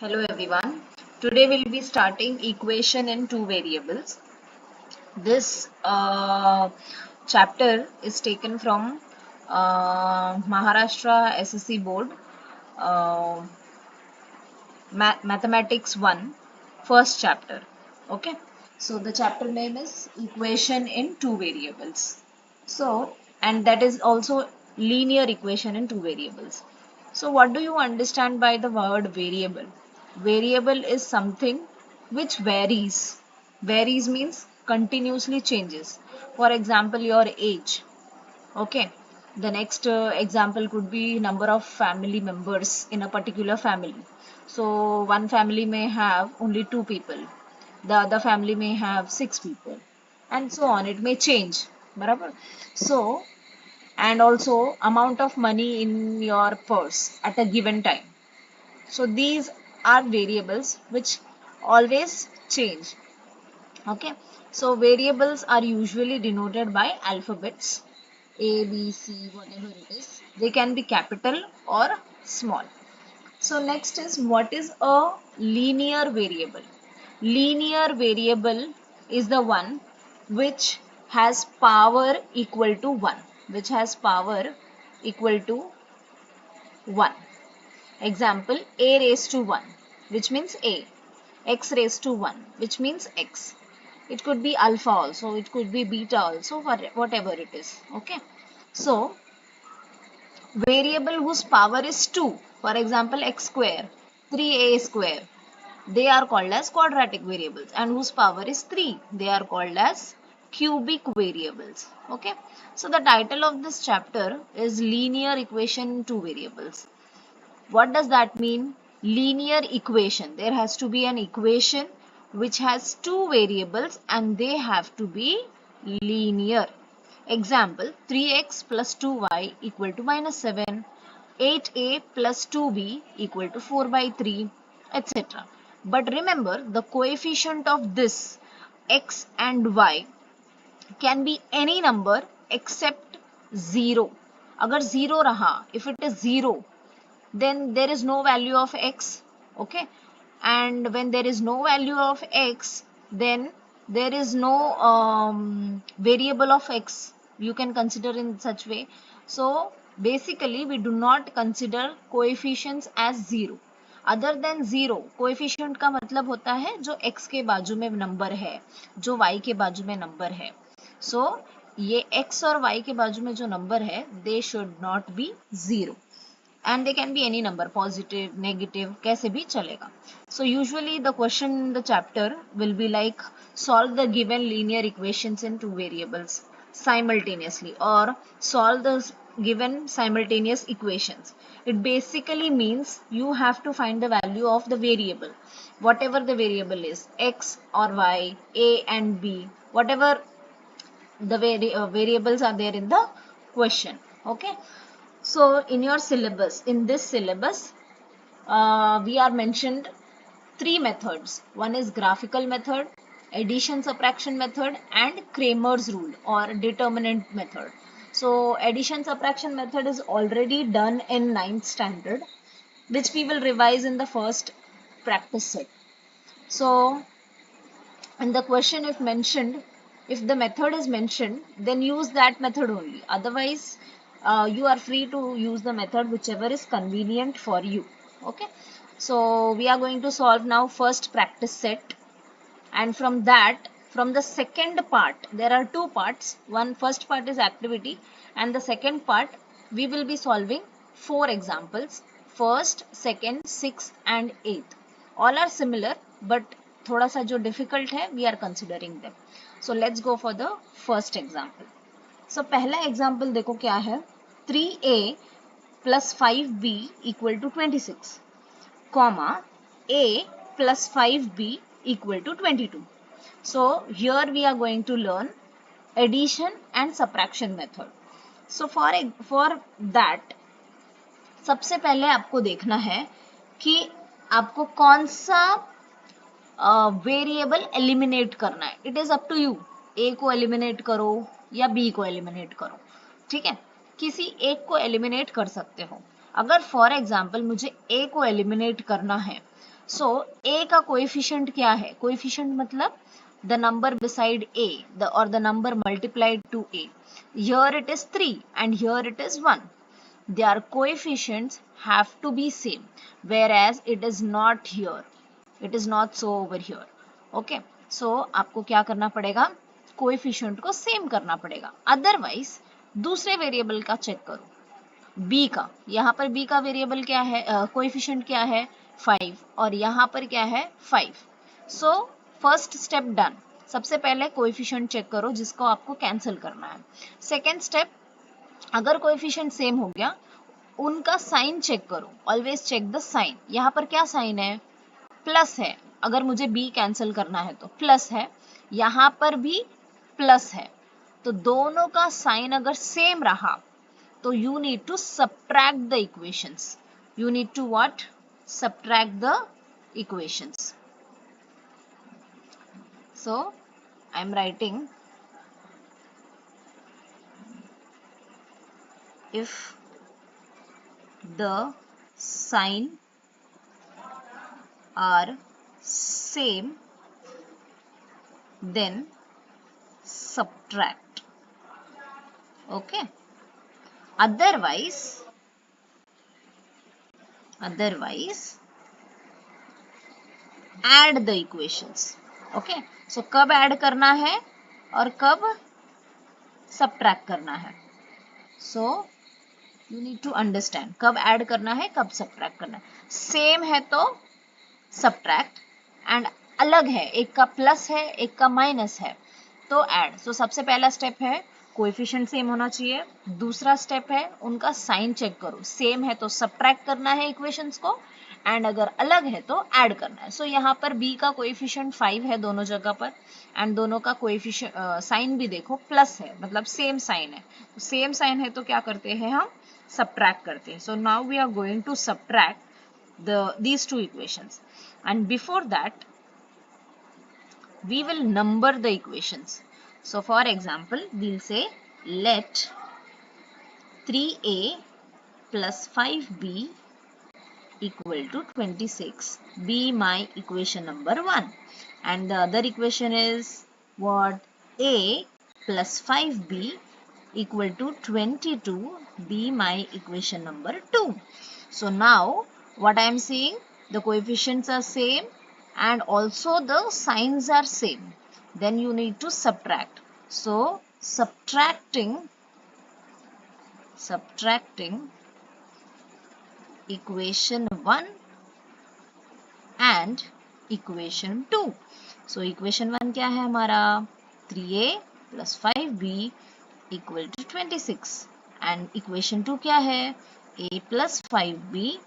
Hello everyone. Today we'll be starting equation in two variables. This chapter is taken from Maharashtra SSC Board uh, Mathematics 1 first chapter. Okay. So the chapter name is equation in two variables. So, and that is also linear equation in two variables. So what do you understand by the word variable? Variable is something which varies. Varies means continuously changes. For example, your age. Okay. The next example could be number of family members in a particular family. So one family may have only two people. The other family may have six people. And so on. It may change. Barabar? So, and also amount of money in your purse at a given time. So these are variables which always change. Okay. So variables are usually denoted by alphabets A, B, C, whatever it is. They can be capital or small. So next is what is a linear variable? Linear variable is the one which has power equal to 1. Which has power equal to 1. Example A raised to 1 which means A. X raised to 1 which means X. It could be alpha also, it could be beta also, whatever it is. Okay. So variable whose power is 2, for example x square, 3a square, they are called as quadratic variables, and whose power is 3, they are called as cubic variables. Okay. So the title of this chapter is linear equation in two variables. What does that mean? Linear equation. There has to be an equation which has two variables and they have to be linear. Example, 3x plus 2y equal to minus 7, 8a plus 2b equal to 4 by 3, etc. But remember, the coefficient of this x and y can be any number except 0. Agar 0 raha, if it is 0, then there is no value of x. Okay. And when there is no value of x, then there is no variable of x you can consider in such way. So basically we do not consider coefficients as 0. Other than 0 coefficient का मतलब होता है जो x के बाजू में number है, जो y के बाजू में नंबर है. सो ये x और y के बाजू में जो नंबर है, they should not be 0. And they can be any number, positive, negative, कैसे भी चलेगा. So usually the question in the chapter will be like solve the given linear equations in two variables simultaneously, or solve the given simultaneous equations. It basically means you have to find the value of the variable, whatever the variable is, x or y, a and b, whatever the variables are there in the question. Okay. So in your syllabus, in this syllabus, we are mentioned three methods. One is graphical method, addition subtraction method, and Cramer's rule or determinant method. So addition subtraction method is already done in 9th standard, which we will revise in the first practice set. So in the question if mentioned, if the method is mentioned, then use that method only. Otherwise, you are free to use the method whichever is convenient for you. Okay. So we are going to solve now first practice set, and from that, from the second part, there are two parts. One first part is activity, and the second part we will be solving 4 examples, first, second, sixth and eighth. All are similar, but थोड़ा सा जो difficult है, we are considering them. So let's go for the first example. So पहला example देखो क्या है, 3a plus 5b equal to 26, comma a plus 5b equal to 22. So here we are going to learn addition and subtraction method. So for that, सबसे पहले आपको देखना है कि आपको कौन सा वेरिएबल एलिमिनेट करना है. It is up to you. A को एलिमिनेट करो या बी को एलिमिनेट करो. ठीक है. किसी एक को एलिमिनेट कर सकते हो. अगर फॉर एग्जाम्पल मुझे ए को एलिमिनेट करना है, सो a का कोएफिशिएंट क्या है? कोएफिशिएंट मतलब the number beside a, the number multiplied to a. Here it is 3 and here it is 1. Their coefficients have to be same, whereas it is not here. It is not so over here. Okay, so आपको क्या करना पड़ेगा? Coefficient को same करना पड़ेगा. Otherwise दूसरे variable का check करो, b का. यहाँ पर b का वेरिएबल क्या है, कोएफिशिएंट क्या है? 5 और यहाँ पर क्या है? 5. So first step done. सबसे पहले कोएफिशिएंट चेक करो जिसको आपको कैंसिल करना है. सेकेंड स्टेप, अगर कोएफिशिएंट सेम हो गया, उनका साइन चेक करो. Always check the sign. यहाँ पर क्या साइन है? प्लस है. अगर मुझे b कैंसिल करना है तो प्लस है, यहाँ पर भी प्लस है. तो दोनों का साइन अगर सेम रहा तो you need to subtract the equations. You need to what? Subtract the equations. So I am writing, if the sign are same, then subtract. Okay. Otherwise add the equations. Okay, so कब add करना है और कब subtract करना है? So you need to understand कब add करना है, कब subtract करना है. सेम है तो subtract and अलग है, एक का प्लस है एक का माइनस है तो ऐड. So सबसे पहला स्टेप है कोएफिशिएंट सेम होना चाहिए. दूसरा स्टेप है उनका साइन चेक करो. सेम है तो सब्ट्रैक्ट करना है इक्वेशंस को, एंड अगर अलग है तो ऐड करना है. सो यहाँ पर b का कोएफिशिएंट 5 है दोनों जगह पर, एंड दोनों का कोएफिशिएंट साइन भी देखो प्लस है, मतलब सेम साइन है. सेम साइन है तो क्या करते हैं हम? सब्ट्रैक्ट करते हैं. So now we are going to subtract these two equations, and before that we will number the equations. So for example, we'll say let 3a plus 5b equal to 26 be my equation number 1. And the other equation is what? A plus 5b equal to 22 be my equation number 2. So now what I am saying, the coefficients are same and also the signs are same. Then you need to subtract. So subtracting equation 1 and equation 2. So equation 1 क्या है हमारा? 3a plus 5b equal to 26. And equation 2 क्या है? a plus 5b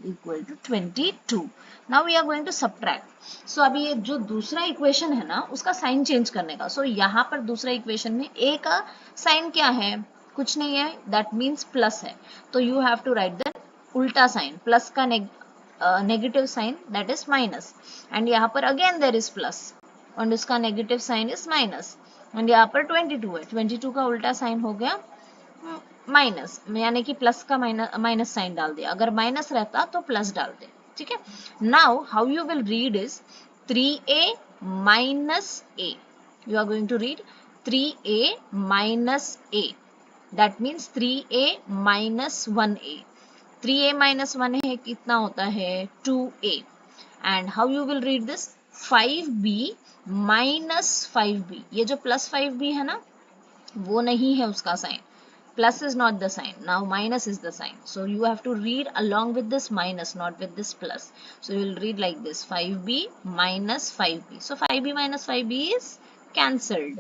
equal to 22. Now we are going to subtract. So अभी ये जो दूसरा equation है ना, उसका साइन चेंज करने का. So यहाँ पर दूसरा इक्वेशन में a का साइन क्या है? कुछ नहीं है, that means प्लस है. तो you have to write the उल्टा साइन. प्लस का negative sign, that is minus. And यहाँ पर again there is प्लस और उसका negative sign is minus. And यहाँ पर 22 है, 22 का उल्टा साइन हो गया माइनस, यानी कि प्लस का माइनस साइन डाल दिया. अगर माइनस रहता तो प्लस डाल दे. ठीक है. Now how you will read is 3a minus a. You are going to read 3a minus a. That means 3a minus 1a. 3a minus 1 है कितना होता है? 2a. And how you will read this? 5b minus 5b. ये जो plus 5b है ना, वो नहीं है उसका sign. Plus is not the sign. Now minus is the sign. So you have to read along with this minus, not with this plus. So you will read like this: 5b minus 5b. So 5b minus 5b is cancelled.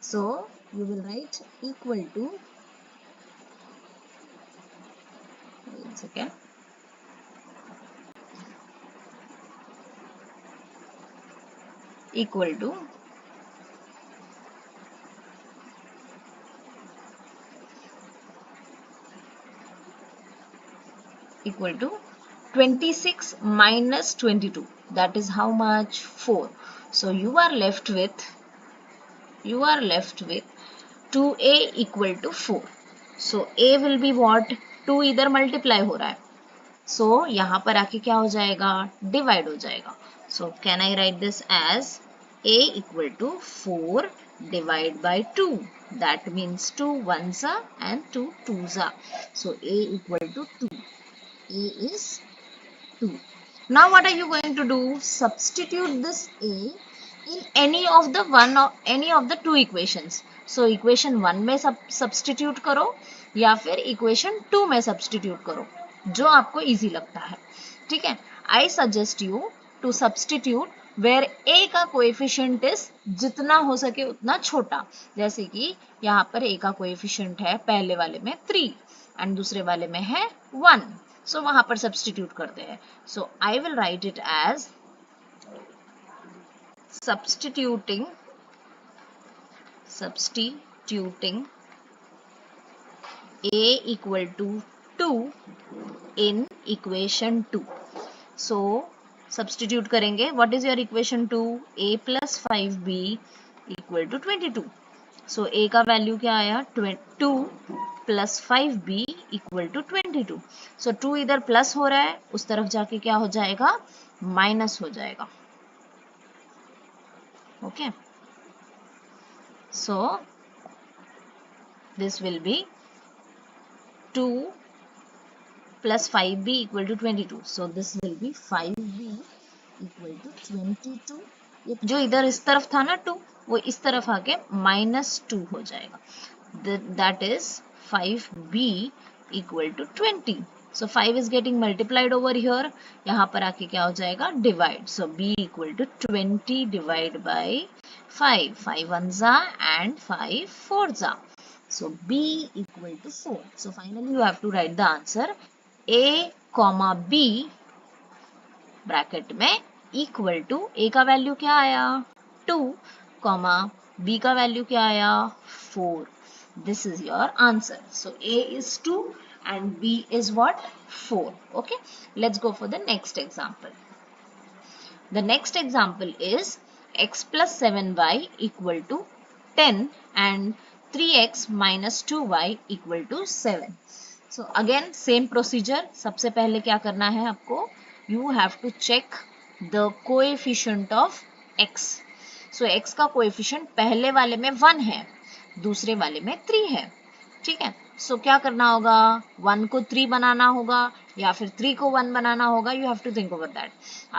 So you will write equal to, one second, equal to equal to 26 minus 22. That is how much? 4. So you are left with 2a equal to 4. So a will be what? 2 इधर multiply हो रहा है सो यहाँ पर आके क्या हो जाएगा, डिवाइड हो जाएगा. So can I write this as a equal to 4 divided by 2. That means 2 ones are and 2 twos are. So a equal to 2. A is 2. Now what are you going to do? Substitute this a in any of the two equations. So equation 1 में substitute करो या फिर equation 2 में substitute करो, जो आपको easy लगता है. ठीक है. I suggest you to substitute where a का कोएफिशिएंट इज जितना हो सके उतना छोटा. जैसे कि यहाँ पर a का कोएफिशिएंट है पहले वाले में 3 एंड दूसरे वाले में है 1. सो वहां पर सब्सटीट्यूट करते हैं. So I will write it as substituting a equal to 2 in equation 2. So substitute करेंगे. What is your equation 2? a plus 5b equal to 22. So a का वैल्यू क्या आया, 2 प्लस 5b इक्वल टू 22. सो 2 इधर plus हो रहा है, उस तरफ जाके क्या हो जाएगा, माइनस हो जाएगा. Okay. So this will B 2 plus 5b equal to 22. So this will be 5b equal to 22. जो इधर इस तरफ था ना 2, वो इस तरफ आके -2 हो जाएगा. That is 5b equal to 20. So 5 is getting multiplied over here. यहाँ पर आके क्या हो जाएगा, divide. So b equal to 20 divided by 5. 5 ones are and 5 fours are. So b equal to 4. So finally you have to write the answer. a comma b bracket में equal to, a का value क्या आया 2 comma b का value क्या आया 4. This is your answer. So a is 2 and b is what 4. Okay, let's go for the next example. The next example is x plus 7y equal to 10 and 3x minus 2y equal to 7. So again same procedure. सबसे पहले क्या करना है आपको, you have to check the coefficient of x. So x का coefficient पहले वाले में 1 है, दूसरे वाले में 3 है. ठीक है. So क्या करना होगा, 1 को 3 बनाना होगा या फिर 3 को 1 बनाना होगा. You have to think over that.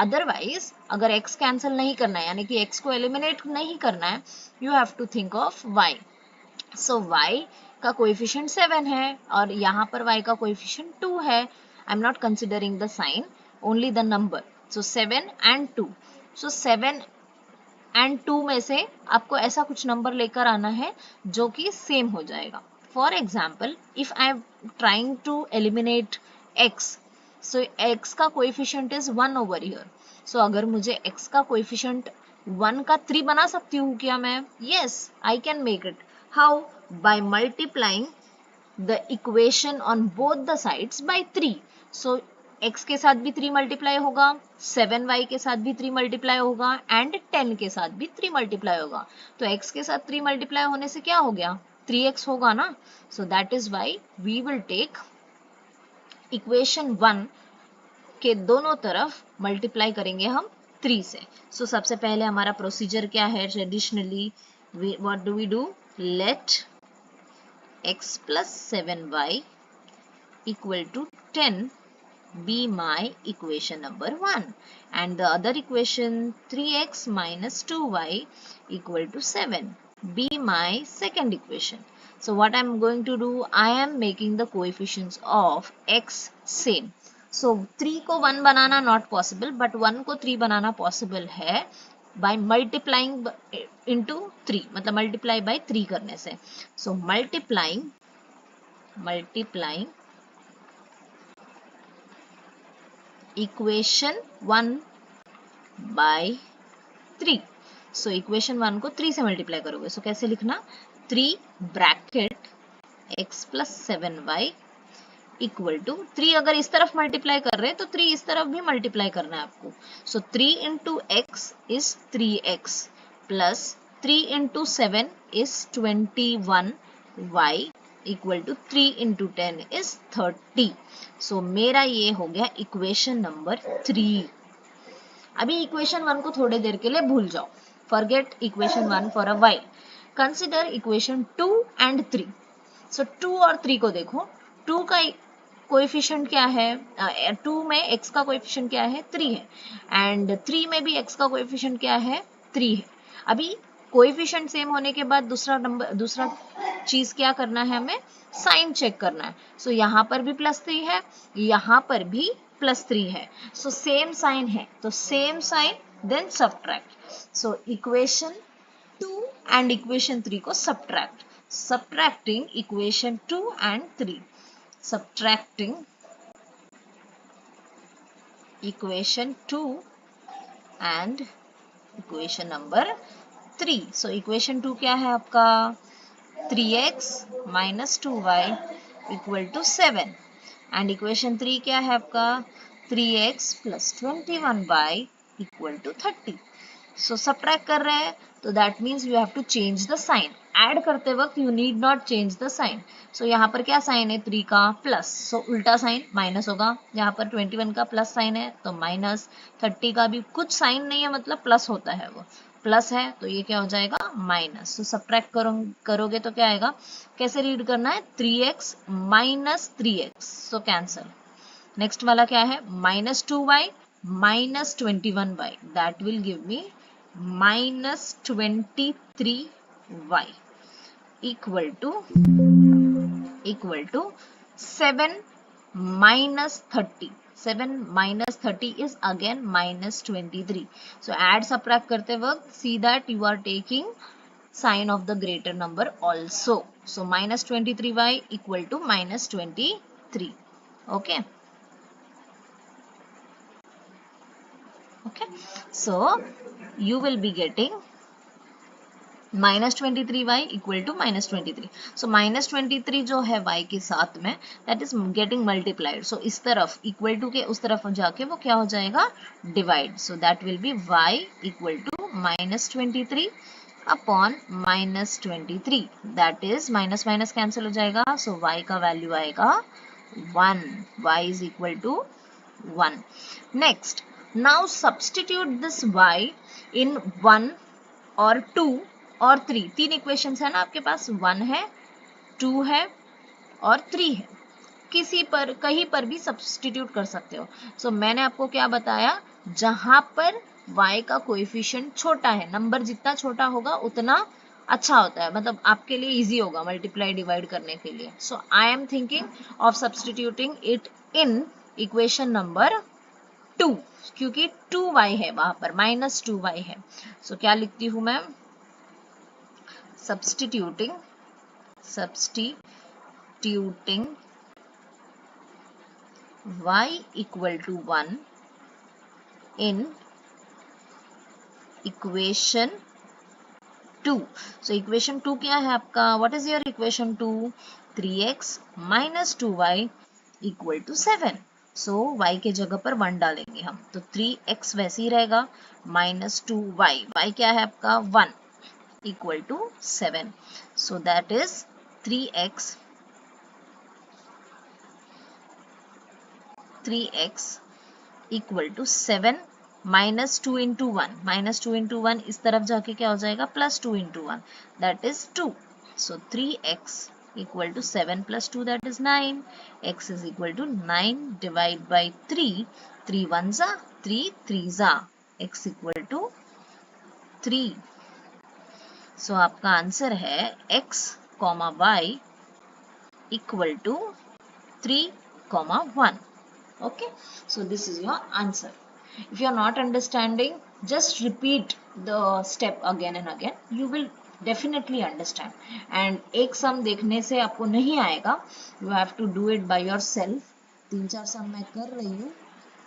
Otherwise अगर x कैंसिल नहीं करना है, यानी कि x को एलिमिनेट नहीं करना है, you have to think of y. So y का कोएफिशिएंट 7 है और यहाँ पर y का कोएफिशिएंट 2 है. I am not considering the sign, only the number. So 7 and 2. So 7 and 2 में से आपको ऐसा कुछ नंबर लेकर आना है जो कि सेम हो जाएगा. For example, if I am trying to eliminate x, so x का coefficient is 1 over here. So अगर मुझे x का कोएफिशिएंट 1 का 3 बना सकती हूँ क्या मैं? Yes, I can make it. How? By multiplying the equation on both the sides by 3. So x के साथ भी 3 मल्टीप्लाई होगा, 7y के साथ भी 3 मल्टीप्लाई होगा एंड 10 के साथ भी 3 मल्टीप्लाई होगा. तो x के साथ 3 मल्टीप्लाई होने से क्या हो गया, 3x होगा ना. So that is why we will take equation 1 के दोनों तरफ मल्टीप्लाई करेंगे हम 3 से. सो सबसे पहले हमारा प्रोसीजर क्या है, traditionally what do we do, let x plus 7y equal to 10 be my equation number 1 and the other equation 3x minus 2y equal to 7 be my second equation. So what I am going to do, I am making the coefficients of x same. So 3 को 1 बनाना not possible but 1 को 3 बनाना possible है by multiplying into 3, मतलब multiply by 3 करने से. So multiplying equation 1 by 3. So equation 1 को 3 से multiply करोगे. So कैसे लिखना, 3 bracket x plus 7y equal to 3. अगर इस तरफ मल्टीप्लाई कर रहे हैं तो 3 इस तरफ भी मल्टीप्लाई करना है आपको. So 3 into x is 3x plus 3 into 7 is 21y equal to 3 into 10 is 30. So मेरा ये हो गया इक्वेशन नंबर 3। अभी इक्वेशन 1 को थोड़ी देर के लिए भूल जाओ, forget equation 1 for a while, consider equation 2 and 3। सो 2 और 3 को देखो, 2 का कोएफिशिएंट क्या है, 2 में x का कोएफिशिएंट क्या है, 3 है, एंड 3 में भी x का कोएफिशिएंट क्या है, 3 है। अभी कोएफिशिएंट सेम होने के बाद दूसरा चीज क्या करना है, हमें साइन चेक करना है। सो यहाँ पर भी +3 है, यहाँ पर भी +3 है, सो सेम साइन है, तो same sign then subtract. So equation 2 and equation 3 को subtracting equation 2 and 3, subtracting equation 2 and equation number 3। so equation 2 क्या है आपका, 3x minus 2y equal to 7, and equation 3 क्या है आपका, 3x plus 21y equal to 30। So subtract कर रहे हैं तो that means you have to change the sign. Add करते वक्त you need not change the sign. So यहाँ पर क्या साइन है, 3 का प्लस, सो उल्टा साइन माइनस होगा। यहाँ पर 21 का प्लस साइन है तो माइनस, 30 का भी कुछ साइन नहीं है मतलब प्लस होता है, वो प्लस है तो ये क्या हो जाएगा माइनस। सो सब्ट्रैक्ट करोगे तो क्या आएगा, कैसे रीड करना है, 3x minus 3x, so cancel. Next वाला क्या है, -2y minus 21y, that will give me minus 23y equal to 7 minus 30। 7 minus 30 is again minus 23। so add subtract करते वक्त see that you are taking sign of the greater number also। so minus 23y equal to minus 23। okay, okay, so you will be getting -23y equal to -23। so -23 जो है y के साथ में that is getting multiplied, so इस तरफ equal to के उस तरफ जाके वो क्या हो जाएगा, divide, so that will be y equal to -23 upon -23, that is minus minus cancel हो जाएगा, so y का वैल्यू आएगा 1, y is equal to 1। next, now substitute this y in 1 और 2 और 3, तीन इक्वेशंस है ना आपके पास, 1 है, 2 है और 3 है, किसी पर कहीं पर भी सब्स्टिट्यूट कर सकते हो। सो मैंने आपको क्या बताया, जहां पर y का कोएफिशिएंट छोटा है, नंबर जितना छोटा होगा उतना अच्छा होता है, मतलब आपके लिए इजी होगा मल्टीप्लाई डिवाइड करने के लिए। So I am thinking of substituting it in equation number 2, क्योंकि 2y है वहां पर, -2y है। सो क्या लिखती हूं मैं, substituting y equal to 1 in equation 2। so equation 2 क्या है आपका, what is your equation 2, 3x minus 2y equal to 7। so y के जगह पर 1 डालेंगे हम, तो 3x वैसे ही रहेगा, minus 2y, y क्या है आपका 1 equal to 7। so that is 3x equal to 7 minus 2 into 1, minus 2 into 1 इस तरफ जाके क्या हो जाएगा, plus 2 into 1, that is 2। so 3x equal to 7 plus 2, that is 9, x is equal to 9 divide by 3, 3 ones are 3 threes are, x equal to 3। so आपका answer है x, y equal to 3, 1। okay, so this is your answer। if you are not understanding, just repeat the step again and again, you will definitely understand। and एक सम देखने से आपको नहीं आएगा, you have to do it by yourself। 3-4 सम मैं कर रही हूँ,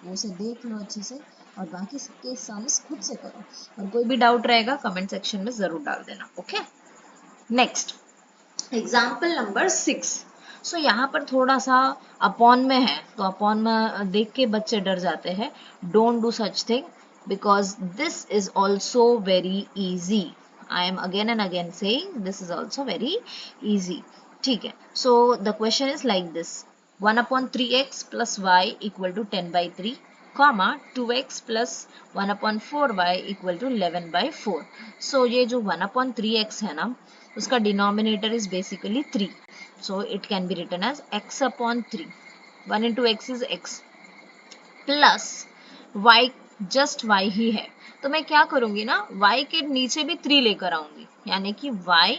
वो से देख लो अच्छे से, और बाकी के सम्स खुद से करो, और कोई भी डाउट रहेगा कमेंट सेक्शन में जरूर डाल देना। Okay, next example number 6। सो यहाँ पर थोड़ा सा अपॉन में है, तो अपॉन में देख के बच्चे डर जाते हैं, don't do such thing because this is also very easy. I am again and again saying this is also very easy. ठीक है, so the question is like this, 1/3x plus y equal to 10/3, comma 2x plus 1/4y equal to 11/4. So ये जो 1/3x है ना, उसका denominator is basically 3. So it can be written as x upon 3. 1 into x is x plus y, just y ही है, तो मैं क्या करूंगी ना, y के नीचे भी 3 लेकर आऊंगी, यानी कि y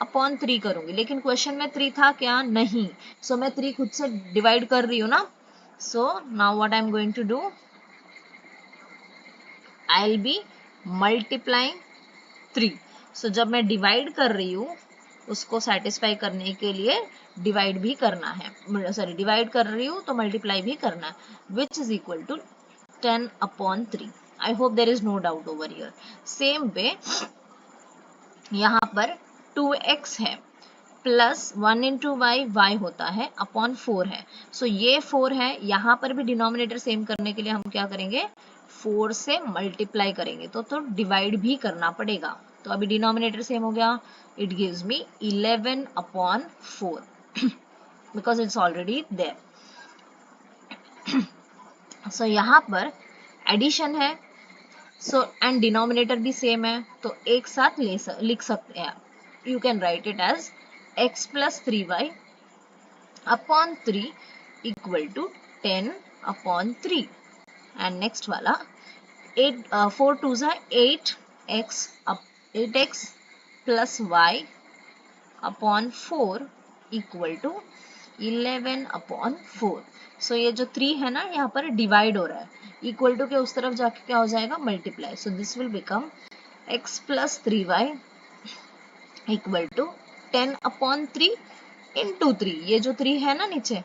अपॉन 3 करूंगी. लेकिन क्वेश्चन में 3 था क्या? नहीं. सो मैं 3 खुद से डिवाइड कर रही हूँ ना. So now what I am going to do, I will be multiplying 3. So जब मैं डिवाइड कर रही हूँ, उसको सेटिस्फाई करने के लिए डिवाइड भी करना है, सॉरी डिवाइड कर रही हूँ तो मल्टीप्लाई भी करना है, which is equal to 10/3. I hope there is no doubt over here. Same way यहाँ पर 2x है प्लस 1 इंटू वाई, वाई होता है अपॉन 4 है. सो ये 4 है, यहाँ पर भी डिनोमिनेटर सेम करने के लिए हम क्या करेंगे, 4 से मल्टीप्लाई करेंगे, तो डिवाइड भी करना पड़ेगा. तो अभी डिनोमिनेटर सेम हो गया, it gives me 11/4 because it's already there. So यहाँ पर एडिशन है, सो एंड डिनोमिनेटर भी सेम है, तो एक साथ लिख सकते हैं. You can write it as x plus 3y upon 3 equal to 10/3. and next वाला 4 2s are 8x plus y upon 4 equal to 11/4. सो ये जो 3 है ना, यहाँ पर डिवाइड हो रहा है, इक्वल टू के उस तरफ जाके क्या हो जाएगा, multiply. So this will become x plus 3y equal to 10/3 into 3. ये जो 3 है ना नीचे,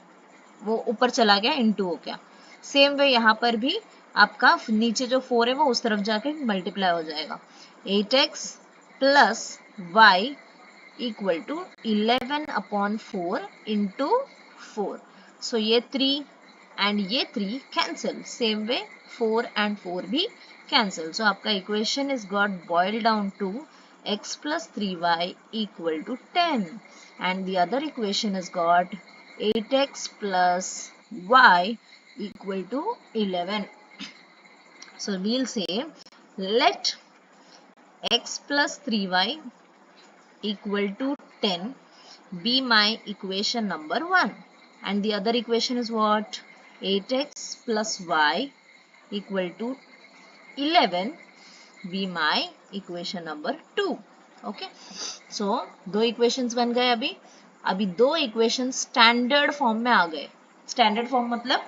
वो ऊपर चला गया, इंटू हो गया. सेम वे यहाँ पर भी आपका नीचे जो 4 है वो उस तरफ जाके मल्टीप्लाई हो जाएगा. 8x plus y equal to 11/4 into 4. So ये 3 एंड ये 3 कैंसिल. सेम वे 4 एंड 4 भी कैंसिल. सो आपका equation is got boiled down to x plus 3y equal to 10, and the other equation is got 8x plus y equal to 11. So we'll say let x plus 3y equal to 10 be my equation number 1, and the other equation is what, 8x plus y equal to 11 be my equation number 2. Okay, so दो equations बन गए. अभी दो equation standard form में आ गए. Standard form मतलब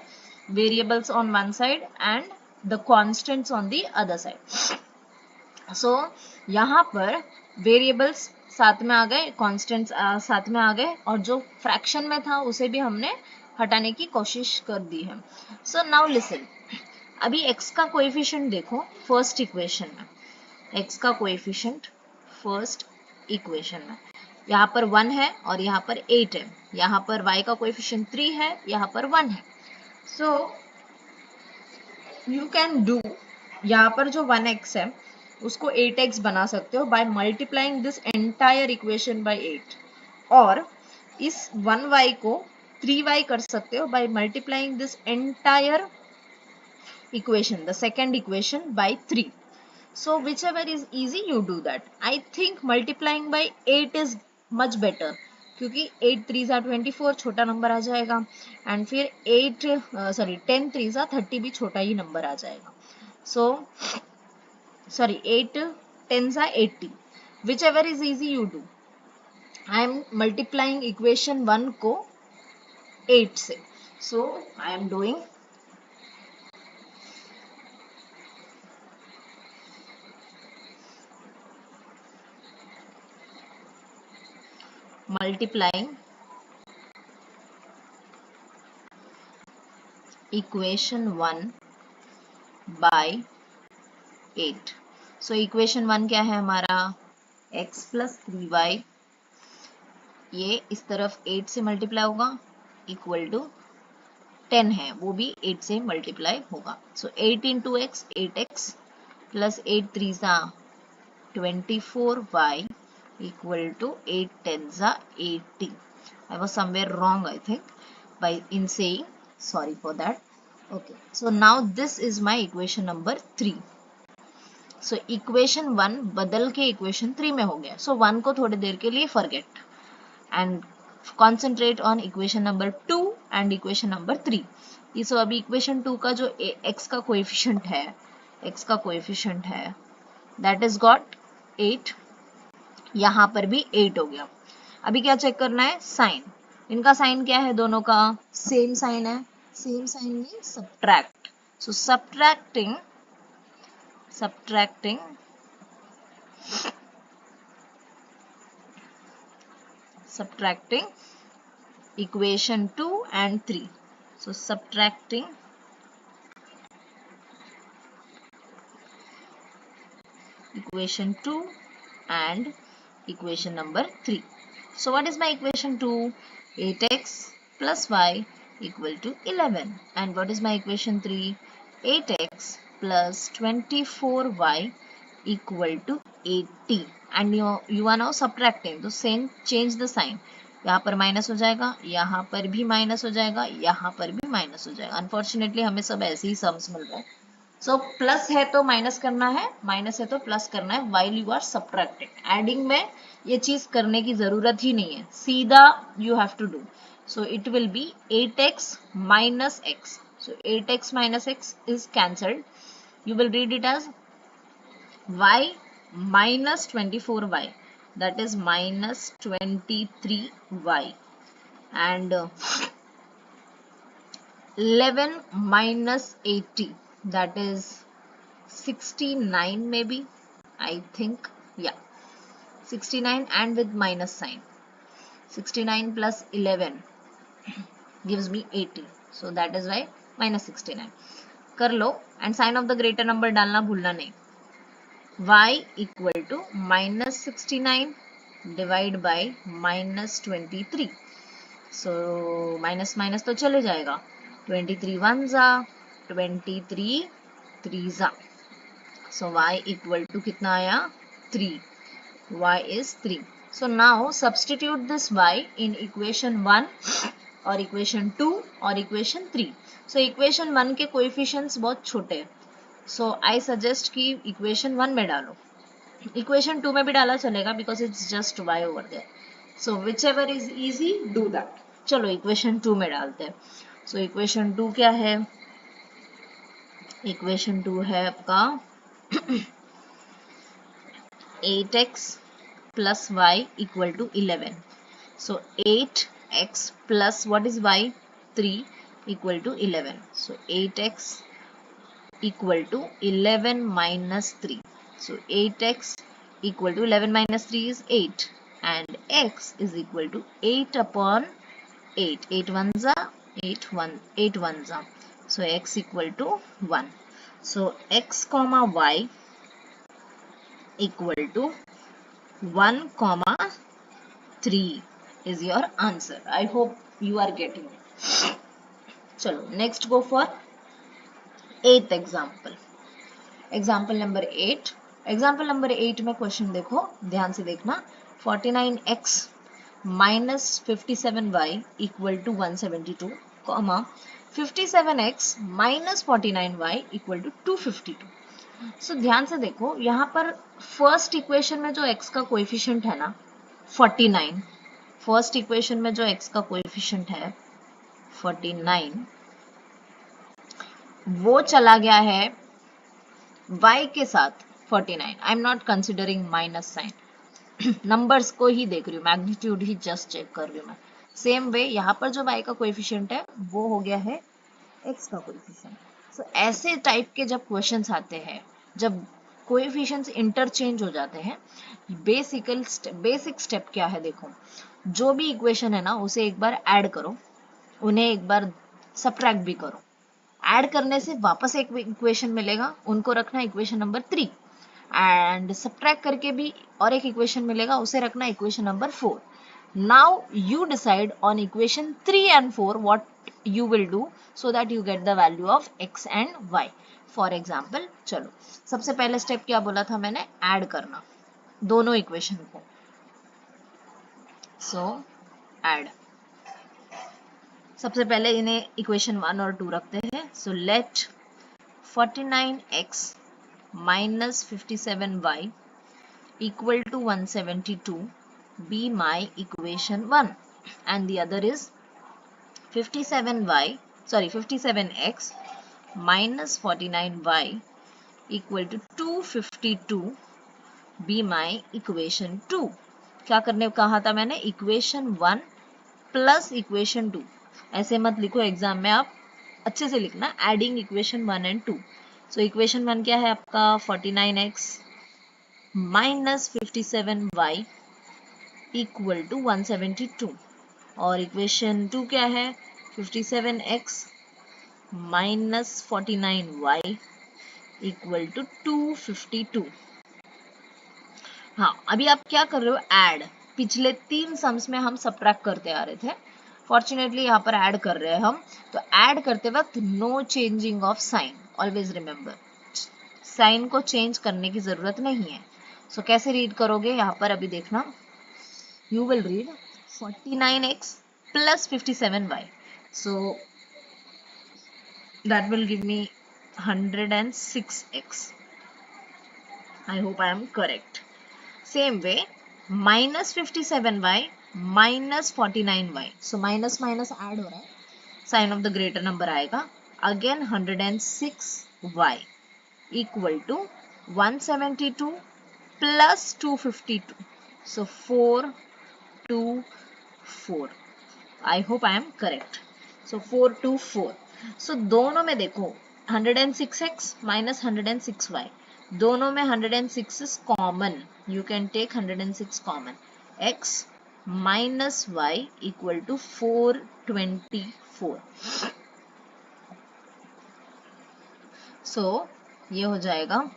variables on one side and the constants on the other side. So यहाँ पर वेरिएबल्स साथ में आ गए, कांस्टेंट्स साथ में आ गए, और जो फ्रैक्शन में था उसे भी हमने हटाने की कोशिश कर दी है. सो नाउ लिसन, अभी x का कोएफिशिएंट देखो फर्स्ट इक्वेशन में. x का कोएफिशिएंट फर्स्ट इक्वेशन में यहाँ पर 1 है और यहाँ पर 8 है. यहाँ पर y का कोएफिशिएंट 3 है, यहाँ पर 1 है. सो यू कैन डू, यहाँ पर जो 1x है उसको 8x बना सकते हो by multiplying this entire equation by 8, और इस 1y को 3y कर सकते हो by multiplying this entire equation, the second equation, by 3. So whichever is easy you do that. I think multiplying by 8 is much better, क्योंकि 8 3s are 24, छोटा number आ जाएगा, and फिर 10 3s are 30 भी छोटा ही नंबर आ जाएगा. So 8 10s are 80. whichever is easy you do. I am multiplying equation 1 को 8 से. So I am doing multiplying equation 1 by 8. So equation 1 क्या है हमारा, x plus 3y, ये इस तरफ 8 से मल्टीप्लाई होगा, इक्वल टू 10 है, वो भी 8 से मल्टीप्लाई होगा. So 8 into x 8x plus 8 3s are 24y equal to 8 10s are 80. I was somewhere wrong I think. by in saying sorry for that. Okay, so now this is my equation number 3. so equation 1 बदल के equation 3 में हो गया. so 1 को थोड़ी देर के लिए forget and concentrate on equation number 2 and equation number 3. so अभी equation 2 का जो x का coefficient है that is got 8. यहाँ पर भी 8 हो गया. अभी क्या चेक करना है? साइन. इनका साइन क्या है? दोनों का सेम साइन है. सेम साइन में subtract. So subtracting equation 2 and 3. so subtracting equation 2 and equation number 3. so what is my equation 2? 8x plus y equal to 11. and what is my equation 3? 8x plus 24y equal to 80. and you are now subtracting. तो same change the sign. यहाँ पर minus हो जाएगा, यहाँ पर भी minus हो जाएगा, यहाँ पर भी माइनस हो जाएगा. अनफॉर्चुनेटली हमें सब ऐसे ही सम्स मिल रहे हैं. सो प्लस है तो माइनस करना है, माइनस है तो प्लस करना है. While you are subtracting. Adding में ये चीज करने की जरूरत ही नहीं है, सीधा you have to do. So it will be 8x minus x. so 8x minus x is cancelled. you will read it as y minus 24y, that is minus 23y, and 11 minus 80, that is 69 maybe, I think, yeah, 69 and with minus sign. 69 plus 11 gives me 80. so that is why minus 69. कर लो. and sign of the greater number डालना भूलना नहीं. y equal to minus 69 divide by minus 23. so minus minus तो चले जाएगा. 23 1 जा, 23 3 जा. so y equal to कितना आया? 3. y is 3. so now substitute this y in equation 1 और equation 2 और equation 3. so equation 1 के coefficients बहुत छोटे हैं. so I suggest कि equation 1 में डालो. equation 2 में भी डाला चलेगा because it's just y over there. so whichever is easy do that. चलो equation 2 में डालते हैं. so equation 2 क्या है? equation 2 है आपका 8x plus y equal to 11. so 8x plus what is y? 3 equal to 11. so 8x equal to 11 minus 3. so 8x equal to 11 minus 3 is 8, and x is equal to 8 upon 8. 8 ones are 8 ones are. so x equal to 1. so x comma y equal to 1 comma 3 is your answer. I hope you are getting it. चलो next go for 8th example. example number 8. example number 8 में question देखो, ध्यान से देखना. 49x minus 57y equal to 172, comma 57x minus 49y equal to 252. so ध्यान से देखो, यहाँ पर फर्स्ट इक्वेशन में जो x का कोएफिशिएंट है ना 49, फर्स्ट इक्वेशन में जो x का कोएफिशिएंट है 49, वो चला गया है y के साथ 49. I am not considering minus sign, numbers को ही देख रही हूँ, मैग्नीट्यूड ही जस्ट चेक कर रही हूँ मैं. सेम वे यहाँ पर जो y का कोएफिशिएंट है वो हो गया है x का कोएफिशिएंट. सो ऐसे टाइप के जब क्वेश्चंस आते हैं, जब कोएफिशिएंट्स इंटरचेंज हो जाते हैं, बेसिक स्टेप क्या है? देखो, जो भी इक्वेशन है ना उसे एक बार ऐड करो, उन्हें एक बार सब्ट्रैक्ट भी करो. ऐड करने से वापस एक इक्वेशन मिलेगा, उनको रखना इक्वेशन नंबर 3, एंड सब्ट्रैक्ट करके भी और एक इक्वेशन मिलेगा, उसे रखना equation number 4. Now you decide on equation 3 and 4 what you will do so that you get the value of x and y. For example, चलो सबसे पहले स्टेप क्या बोला था मैंने? ऐड करना दोनों इक्वेशन को. सो ऐड सबसे पहले इन्हें इक्वेशन 1 और 2 रखते हैं. So let 49x minus 57y equal to 172 be my equation 1, and the other is 57x minus 49y equal to 252 be my equation 2. क्या करने कहा था मैंने? Equation 1 plus equation 2. ऐसे मत लिखो एग्जाम में, आप अच्छे से लिखना, adding equation 1 and 2. So equation 1 क्या है आपका? 49x minus 57y equal to 172, और इक्वेशन 2 क्या है? 57x minus 49y equal to 252. हाँ, अभी आप क्या कर रहे हो? ऐड. पिछले 3 सम्स में हम सबट्रैक्ट करते आ रहे थे, फॉर्चुनेटली यहाँ पर ऐड कर रहे हैं हम. तो ऐड करते वक्त no changing of sign, always remember, sign को चेंज करने की जरूरत नहीं है. सो कैसे रीड करोगे यहाँ पर? अभी देखना, you will read 49x plus 57y, so that will give me 106x. I hope I am correct. Same way, minus 57y minus 49y, so minus minus add हो रहा है, sign of the greater number आएगा. Again 106y equal to 172 plus 252, so 424. I hope I am correct. So 424. So दोनों में देखो 106x minus 106y, दोनों में 106 is common. You can take 106 common. x minus y equal to 424. So ये हो जाएगा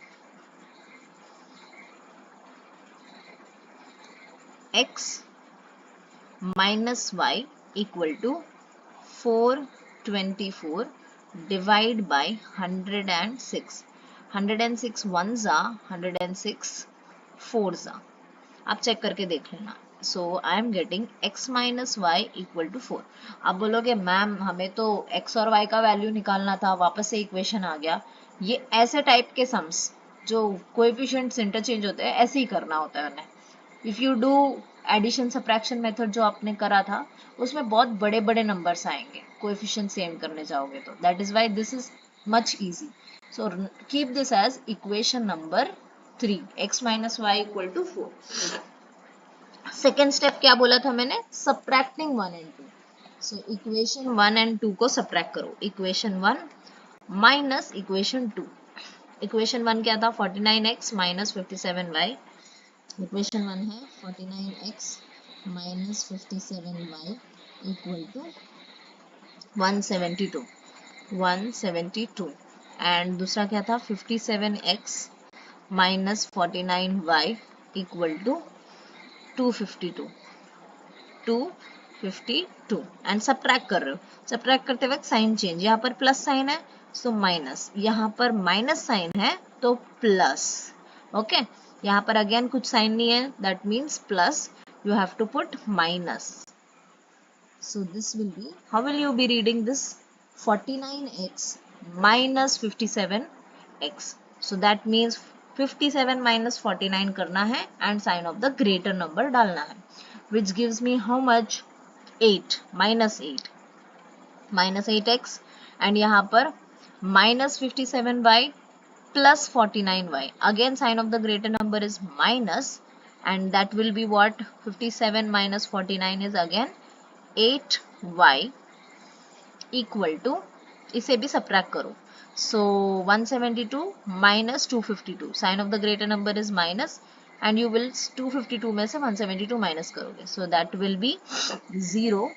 x minus y equal to 424 divide by 106. 106 ones are 106 fours are. आप check करके देख लेना. So I am getting x minus y equal to 4. आप बोलोगे ma'am हमें तो x और y का वैल्यू निकालना था, वापस से इक्वेशन आ गया. ये ऐसे टाइप के सम्स जो कोएफिशिएंट्स इंटरचेंज होते हैं, ऐसे ही करना होता है. If you do addition subtraction method जो आपने करा था, उसमें बहुत बड़े बड़े नंबर्स आएंगे कोएफिशिएंट सेम करने जाओगे तो. That is why this is much easy. So keep this as equation number 3, x minus y equal to 4. Second step क्या बोला था मैंने? Subtracting 1 and 2. So equation 1 and 2 को सब्ट्रैक्ट करो. Equation 1 minus equation 2. इक्वेशन 1 क्या था? 49x minus 57y. इक्वेशन 1 है 49x minus 57y equal to 172. And दूसरा क्या था? 57x minus 49y equal to 252. And subtract कर रहे हो. सब्ट्रैक्ट करते वक्त साइन चेंज, यहाँ पर प्लस साइन है सो माइनस, यहाँ पर माइनस साइन है तो प्लस. ओके, यहाँ पर अगेन कुछ साइन नहीं है, that means plus, you have to put minus. So this will be, how will you be reading this? 49x minus 57x. So that means 57 minus 49 करना है and sign of the greater number डालना है, which gives me how much? 8 minus 8 minus 8x, and यहाँ पर minus 57y plus 49y. Again sign of the greater number is minus, and that will be what? 57 minus 49 is again 8y equal to, इसे भी subtract करो. So 172 minus 252, sign of the greater number is minus, and you will 252 में से 172 minus करोगे, so that will be 0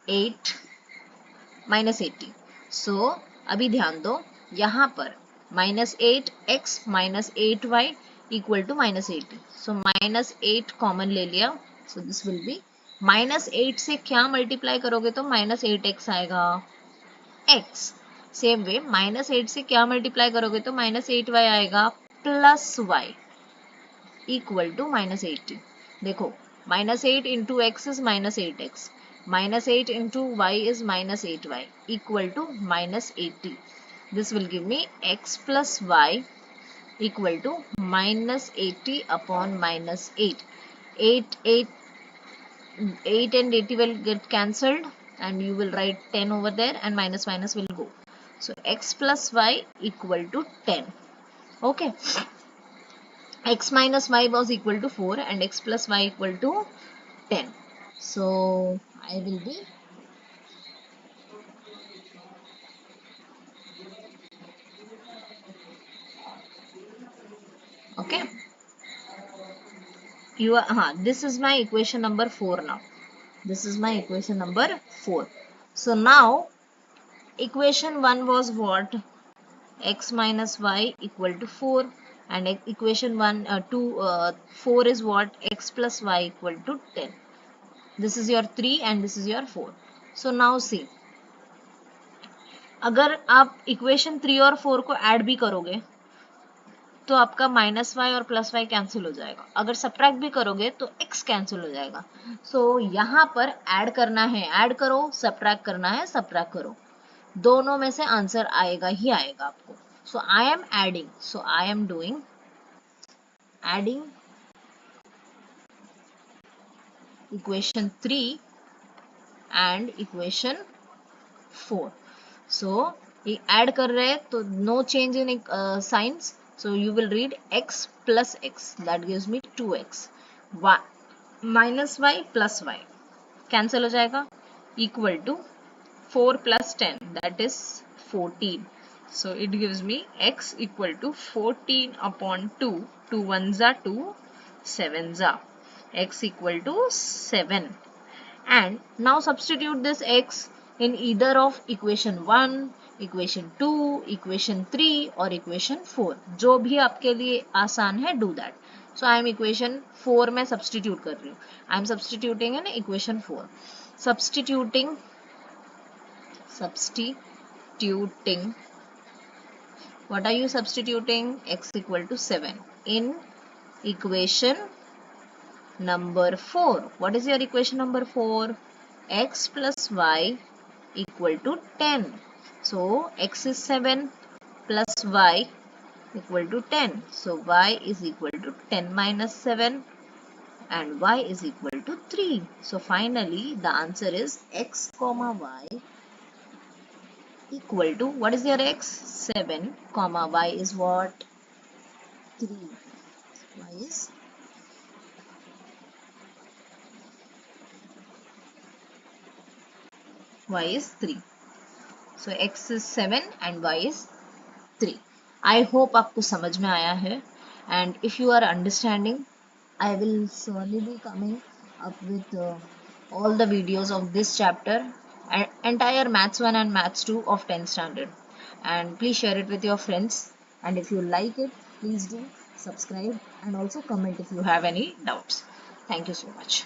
8 minus 80. So अभी ध्यान दो, यहाँ पर minus 8x minus 8y equal to minus 80. So minus 8 common ले लिया, so this will be minus 8 से क्या मल्टीप्लाई करोगे तो माइनस 8x आएगा, x. सेम वे माइनस 8 से क्या मल्टीप्लाई करोगे तो माइनस 8y आएगा plus y equal to minus 80. देखो Minus 8 into x is minus 8x. Minus 8 into y is minus 8y equal to minus 80. This will give me x plus y equal to minus 80 upon minus 8. 8 and 80 will get cancelled and you will write 10 over there and minus minus will go. So x plus y equal to 10. Okay. X minus y was equal to 4 and x plus y equal to 10. So I will be okay. This is my equation number 4 now. This is my equation number 4. So now equation 1 was what? X minus y equal to 4 and equation 4 is what? X plus y equal to 10. This is your 3 and this is your 4. So now see, अगर आप equation 3 और 4 को add भी करोगे तो आपका minus Y और plus Y cancel हो जाएगा. अगर सब्ट्रैक्ट भी करोगे तो x कैंसिल हो जाएगा. सो यहाँ पर ऐड करना है, ऐड करो, सब्ट्रैक्ट करना है, सब्ट्रैक्ट करो. दोनों में से आंसर आएगा ही आएगा आपको. So I am adding, so I am doing adding equation 3 and equation 4. So ये ऐड कर रहे हैं तो no change in signs. So you will read x plus x, that gives me 2x. Y minus y plus y cancel हो जाएगा, equal to 4 plus 10, that is 14. So it gives me x equal to 14 upon 2. 2 ones are 2, 7s are. X equal to 7. And now substitute this x in either of equation 1, equation 2, equation 3 और equation 4. जो भी आपके लिए आसान है, do that. So I am equation 4 में substitute कर रही हूँ. I am substituting in equation 4. Substituting what are you substituting? X equal to 7 in equation number 4. What is your equation number 4? X plus y equal to 10. So x is 7 plus y equal to 10. So y is equal to 10 minus 7 and y is equal to 3. So finally the answer is x comma y equal to, what is your x? 7 comma y is what? 3. Y is 3. So x is 7 and y is 3. I hope आपको समझ में आया है. And if you are understanding, I will surely be coming up with all the videos of this chapter, entire Maths 1 and Maths 2 of 10th standard. And please share it with your friends. And if you like it, please do subscribe and also comment if you have any doubts. Thank you so much.